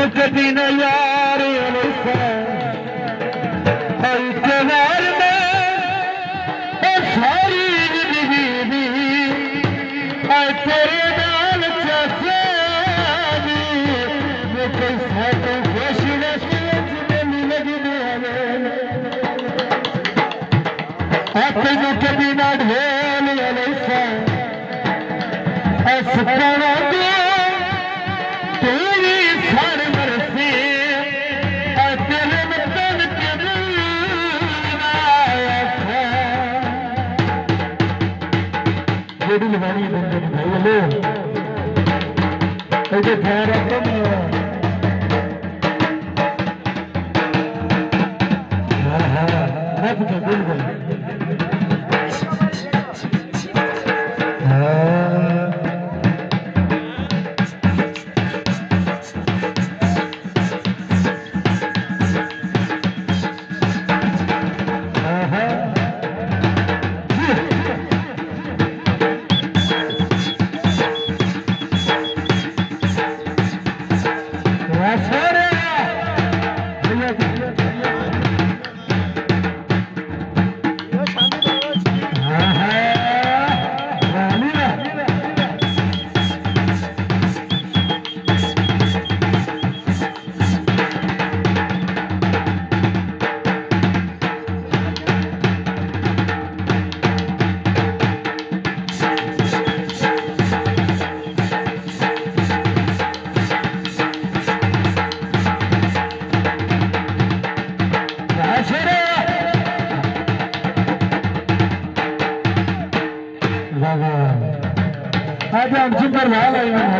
कभी न यार इतवार में सारी जिंदगी दी तेरे नाल चफानी मैं कोई साथ खुश नहीं लगी तेन कभी न ढोल सपना तेरी सर मरसी दिल में तन के जेडी लवानी बंदे ने भाई लो ऐसे ध्यान रखो हाँ बिल्कुल आज हम जिंदर लाल आए हैं